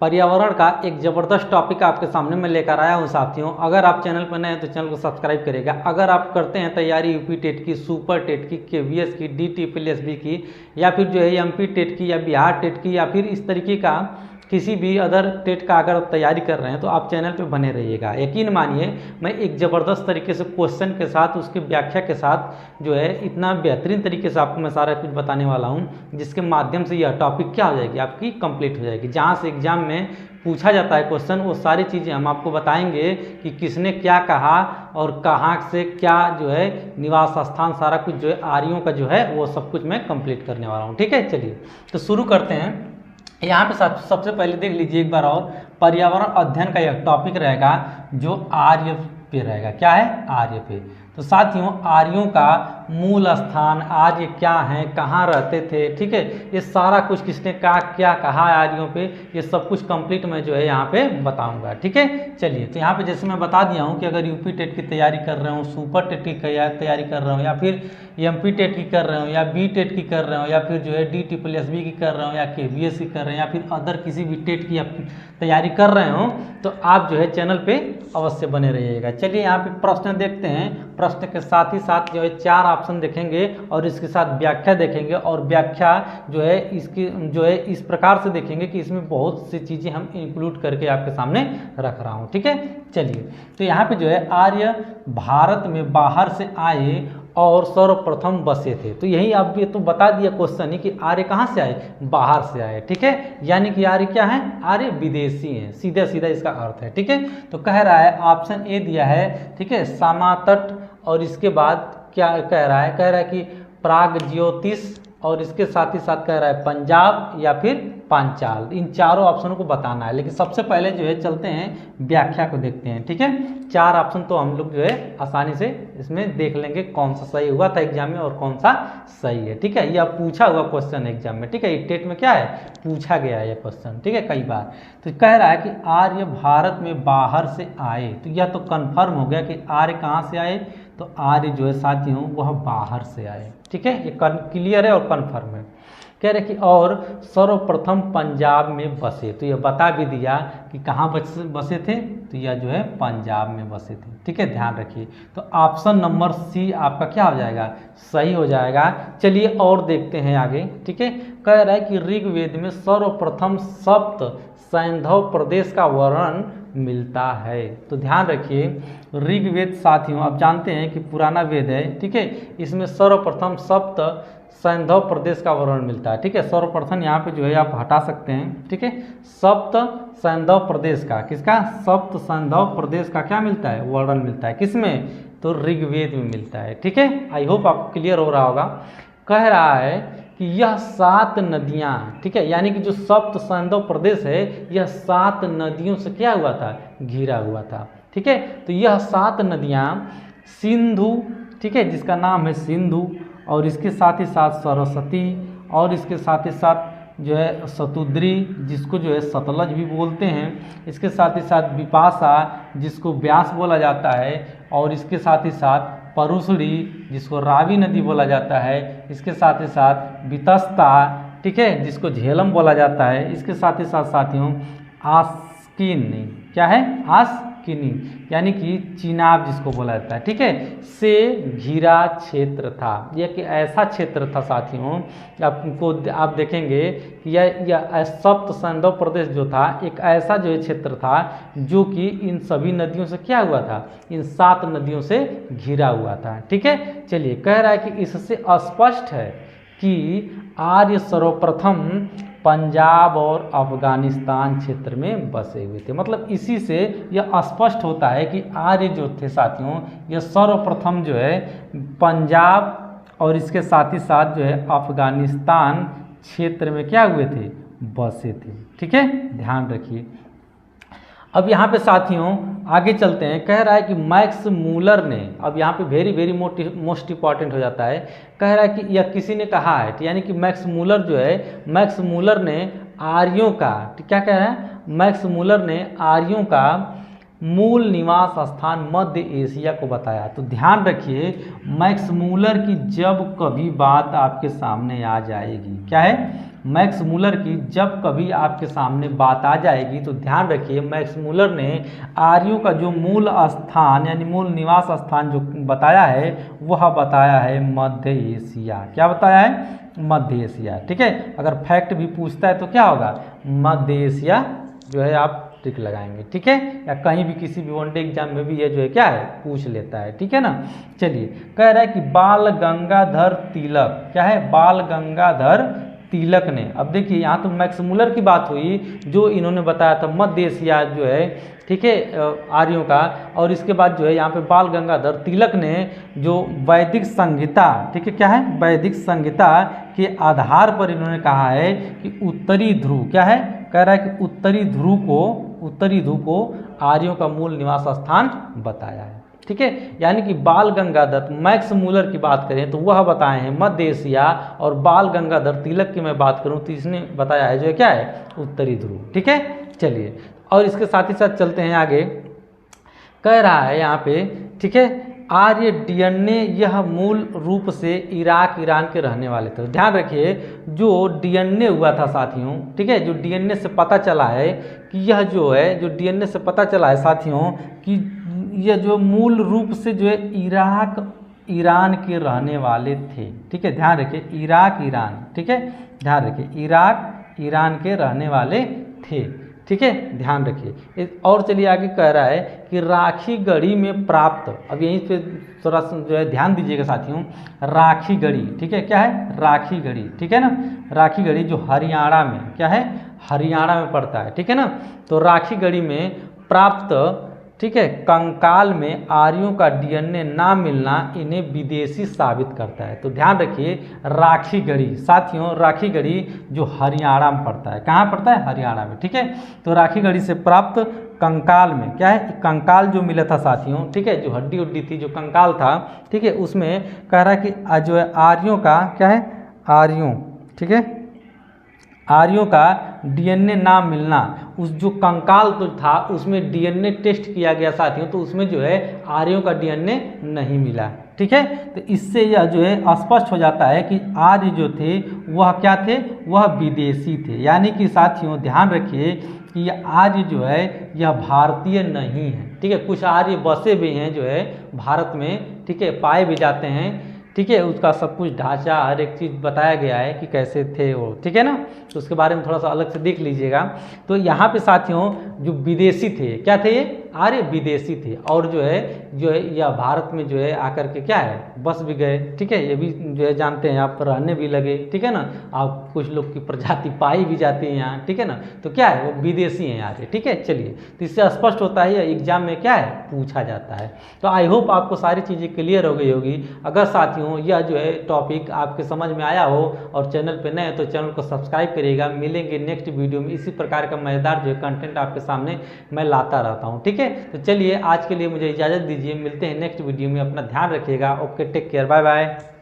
पर्यावरण का एक ज़बरदस्त टॉपिक आपके सामने मैं लेकर आया हूँ साथियों। अगर आप चैनल पर नए हैं तो चैनल को सब्सक्राइब करिएगा। अगर आप करते हैं तैयारी यूपी टेट की, सुपर टेट की, केवीएस की, DTPLSB की, या फिर जो है MP टेट की या बिहार टेट की, या फिर इस तरीके का किसी भी अदर टेट का अगर आप तैयारी कर रहे हैं तो आप चैनल पे बने रहिएगा। यकीन मानिए मैं एक ज़बरदस्त तरीके से क्वेश्चन के साथ, उसकी व्याख्या के साथ जो है इतना बेहतरीन तरीके से आपको मैं सारा कुछ बताने वाला हूँ, जिसके माध्यम से यह टॉपिक क्या हो जाएगी, आपकी कंप्लीट हो जाएगी। जहाँ से एग्जाम में पूछा जाता है क्वेश्चन, वो सारी चीज़ें हम आपको बताएंगे कि किसने क्या कहा और कहाँ से क्या जो है निवास स्थान, सारा कुछ जो है आर्यों का जो है वो सब कुछ मैं कंप्लीट करने वाला हूँ। ठीक है, चलिए तो शुरू करते हैं। यहाँ पे सबसे पहले देख लीजिए एक बार और, पर्यावरण अध्ययन का यह टॉपिक रहेगा जो आर्य पे रहेगा। क्या है? आर्य पे। तो साथियों, आर्यों का मूल स्थान, आर्य क्या हैं, कहाँ रहते थे, ठीक है, ये सारा कुछ किसने क्या कहा है आर्यों पे, ये सब कुछ कंप्लीट मैं जो है यहाँ पे बताऊंगा। ठीक है, चलिए तो यहाँ पे जैसे मैं बता दिया हूँ कि अगर यूपी टेट की तैयारी कर रहे हूँ, सुपर टेट की तैयारी कर रहा हूँ, या फिर MP टेट की कर रहे हो, या B टेट की कर रहे हो, या फिर जो है DTPLSB की कर रहे हो, या KVS की कर रहे हैं, या फिर अदर किसी भी टेट की तैयारी कर रहे हो, तो आप जो है चैनल पे अवश्य बने रहिएगा। चलिए यहाँ पे प्रश्न देखते हैं। प्रश्न के साथ ही साथ जो है 4 ऑप्शन देखेंगे और इसके साथ व्याख्या देखेंगे, और व्याख्या जो है इसकी जो है इस प्रकार से देखेंगे कि इसमें बहुत सी चीज़ें हम इंक्लूड करके आपके सामने रख रहा हूँ। ठीक है, चलिए तो यहाँ पे जो है आर्य भारत में बाहर से आए और सर्वप्रथम बसे थे। तो यही आप ये तो बता दिया क्वेश्चन ही कि आर्य कहाँ से आए? बाहर से आए। ठीक है, यानी कि आर्य क्या है? आर्य विदेशी हैं, सीधा सीधा इसका अर्थ है। ठीक है, तो कह रहा है ऑप्शन ए दिया है, ठीक है, सामातट, और इसके बाद क्या कह रहा है? कह रहा है कि प्रागज्योतिष, और इसके साथ ही साथ कह रहा है पंजाब या फिर पांचाल। इन चारों ऑप्शनों को बताना है, लेकिन सबसे पहले जो है चलते हैं व्याख्या को देखते हैं। ठीक है, 4 ऑप्शन तो हम लोग जो है आसानी से इसमें देख लेंगे कौन सा सही हुआ था एग्जाम में और कौन सा सही है। ठीक है, यह पूछा हुआ क्वेश्चन एग्जाम में। ठीक है, टेट में क्या है, पूछा गया है ये क्वेश्चन। ठीक है, कई बार। तो कह रहा है कि आर्य भारत में बाहर से आए, तो यह तो कन्फर्म हो गया कि आर्य कहाँ से आए, तो आर्य जो है साथियों वह बाहर से आए। ठीक है, ये क्लियर है और कन्फर्म है। कह रहे कि और सर्वप्रथम पंजाब में बसे, तो यह बता भी दिया कि कहाँ बसे थे, तो यह जो है पंजाब में बसे थे। ठीक है, ध्यान रखिए। तो ऑप्शन नंबर सी आपका क्या हो जाएगा? सही हो जाएगा। चलिए और देखते हैं आगे। ठीक है, कह रहा है कि ऋग्वेद में सर्वप्रथम सप्त सैंधव प्रदेश का वर्णन मिलता है। तो ध्यान रखिए, ऋग्वेद साथियों आप जानते हैं कि पुराना वेद है। ठीक है, इसमें सर्वप्रथम सप्त सैंधव प्रदेश का वर्णन मिलता है। ठीक है, सर्वप्रथम यहाँ पे जो है आप हटा सकते हैं। ठीक है, सप्त सैंधव प्रदेश का, किसका? सप्त सैंधव प्रदेश का क्या मिलता है? वर्णन मिलता है। किसमें? तो ऋग्वेद में मिलता है। ठीक है, आई होप आपको क्लियर हो रहा होगा। कह रहा है कि यह 7 नदियाँ, ठीक है, यानी कि जो सप्त सैंधव प्रदेश है यह 7 नदियों से क्या हुआ था? घिरा हुआ था। ठीक है, तो यह 7 नदियाँ सिंधु, ठीक है, जिसका नाम है सिंधु, और इसके साथ ही साथ सरस्वती, और इसके साथ ही साथ जो है सतुद्री, जिसको जो है सतलज भी बोलते हैं, इसके साथ ही साथ विपाशा, जिसको व्यास बोला जाता है, और इसके साथ ही साथ परुसड़ी, जिसको रावी नदी बोला जाता है, इसके साथ ही साथ वितस्ता, ठीक है, जिसको झेलम बोला जाता है, इसके साथ ही साथ साथियों आस्किनी, क्या है? आस्किनी, यानी कि चिनाब जिसको बोला जाता है, ठीक है, से घिरा क्षेत्र था। यह कि ऐसा क्षेत्र था साथियों, आपको आप देखेंगे कि यह सप्त सैंधव प्रदेश जो था एक ऐसा जो क्षेत्र था जो कि इन सभी नदियों से क्या हुआ था? इन 7 नदियों से घिरा हुआ था। ठीक है, चलिए कह रहा है कि इससे स्पष्ट है कि आर्य सर्वप्रथम पंजाब और अफगानिस्तान क्षेत्र में बसे हुए थे। मतलब इसी से यह स्पष्ट होता है कि आर्य जो थे साथियों यह सर्वप्रथम जो है पंजाब और इसके साथ ही साथ जो है अफगानिस्तान क्षेत्र में क्या हुए थे? बसे थे। ठीक है, ध्यान रखिए। अब यहाँ पे साथियों आगे चलते हैं। कह रहा है कि मैक्स मूलर ने, अब यहाँ पे वेरी मोस्ट इंपॉर्टेंट हो जाता है, कह रहा है कि यह किसी ने कहा है, यानी कि मैक्स मूलर जो है, मैक्स मूलर ने आर्यों का, क्या कह रहा है? मैक्स मूलर ने आर्यों का मूल निवास स्थान मध्य एशिया को बताया। तो ध्यान रखिए, मैक्स मूलर की जब कभी बात आपके सामने आ जाएगी, क्या है? मैक्स मूलर की जब कभी आपके सामने बात आ जाएगी तो ध्यान रखिए, मैक्स मूलर ने आर्यों का जो मूल स्थान यानी मूल निवास स्थान जो बताया है वह बताया है मध्य एशिया। क्या बताया है? मध्य एशिया। ठीक है, अगर फैक्ट भी पूछता है तो क्या होगा? मध्य एशिया जो है आप टिक लगाएंगे। ठीक है, या कहीं भी किसी भी वनडे एग्जाम में भी ये जो है क्या है पूछ लेता है। ठीक है ना। चलिए, कह रहा है कि बाल गंगाधर तिलक, क्या है? बाल गंगाधर तिलक ने, अब देखिए यहाँ तो मैक्स मूलर की बात हुई जो इन्होंने बताया था मध्य एशिया जो है, ठीक है, आर्यों का, और इसके बाद जो है यहाँ पे बाल गंगाधर तिलक ने जो वैदिक संहिता, ठीक है, क्या है? वैदिक संहिता के आधार पर इन्होंने कहा है कि उत्तरी ध्रुव, क्या है? कह रहा है कि उत्तरी ध्रुव को आर्यों का मूल निवास स्थान बताया है। ठीक है, यानी कि बाल गंगाधर, मैक्स मूलर की बात करें तो वह बताए हैं मध्य एशिया, और बाल गंगाधर तिलक की मैं बात करूं तो इसने बताया है जो है क्या है? उत्तरी ध्रुव। ठीक है, चलिए, और इसके साथ ही साथ चलते हैं आगे। कह रहा है यहाँ पे, ठीक है, आर्य डीएनए यह मूल रूप से इराक ईरान के रहने वाले थे। ध्यान रखिए, जो डीएनए हुआ था साथियों, ठीक है, जो डीएनए से पता चला है कि यह जो है, जो डीएनए से पता चला है साथियों कि यह जो मूल रूप से जो है इराक ईरान के रहने वाले थे। ठीक है, ध्यान रखिए, इराक ईरान, ठीक है, ध्यान रखिए, इराक ईरान के रहने वाले थे। ठीक है, ध्यान रखिए। और चलिए आगे कह रहा है कि राखी गढ़ी में प्राप्त, अब यहीं पे थोड़ा जो है ध्यान दीजिएगा साथियों, राखी गढ़ी, ठीक है, क्या है? राखी गढ़ी, ठीक है ना, राखी गढ़ी जो हरियाणा में, क्या है? हरियाणा में पड़ता है। ठीक है ना, तो राखी गढ़ी में प्राप्त, ठीक है, कंकाल में आर्यों का डीएनए ना मिलना इन्हें विदेशी साबित करता है। तो ध्यान रखिए, राखी गढ़ी साथियों, राखी गढ़ी जो हरियाणा में पड़ता है, कहाँ पड़ता है? हरियाणा में। ठीक है, तो राखी गढ़ी से प्राप्त कंकाल में, क्या है? कंकाल जो मिला था साथियों, ठीक है, जो हड्डी उड्डी थी, जो कंकाल था, ठीक है, उसमें कह रहा है कि जो है आर्यों का, क्या है? आर्यों, ठीक है, आर्यों का डीएनए ना मिलना, उस जो कंकाल तो था उसमें डीएनए टेस्ट किया गया साथियों, तो उसमें जो है आर्यों का डीएनए नहीं मिला। ठीक है, तो इससे यह जो है स्पष्ट हो जाता है कि आर्य जो थे वह क्या थे? वह विदेशी थे। यानी कि साथियों ध्यान रखिए कि यह आर्य जो है यह भारतीय नहीं है। ठीक है, कुछ आर्य बसे भी हैं जो है भारत में, ठीक है, पाए भी जाते हैं। ठीक है, उसका सब कुछ ढांचा हर एक चीज़ बताया गया है कि कैसे थे वो। ठीक है ना, तो उसके बारे में थोड़ा सा अलग से देख लीजिएगा। तो यहाँ पे साथियों जो विदेशी थे, क्या थे ये? आर्य विदेशी थे, और जो है यह भारत में जो है आकर के क्या है? बस भी गए। ठीक है, ये भी जो है जानते हैं आप, रहने भी लगे। ठीक है ना, आप कुछ लोग की प्रजाति पाई भी जाती है यहाँ। ठीक है ना, तो क्या है? वो विदेशी हैं आर्य। ठीक है, चलिए, तो इससे स्पष्ट होता है, यह एग्जाम में क्या है? पूछा जाता है। तो आई होप आपको सारी चीज़ें क्लियर हो गई होगी। अगर साथियों यह जो है टॉपिक आपके समझ में आया हो और चैनल पे नए तो चैनल को सब्सक्राइब करिएगा। मिलेंगे नेक्स्ट वीडियो में, इसी प्रकार का मजेदार जो है कंटेंट आपके सामने मैं लाता रहता हूँ। ठीक है, तो चलिए आज के लिए मुझे इजाज़त दीजिए, मिलते हैं नेक्स्ट वीडियो में। अपना ध्यान रखिएगा। Okay, take care, bye bye.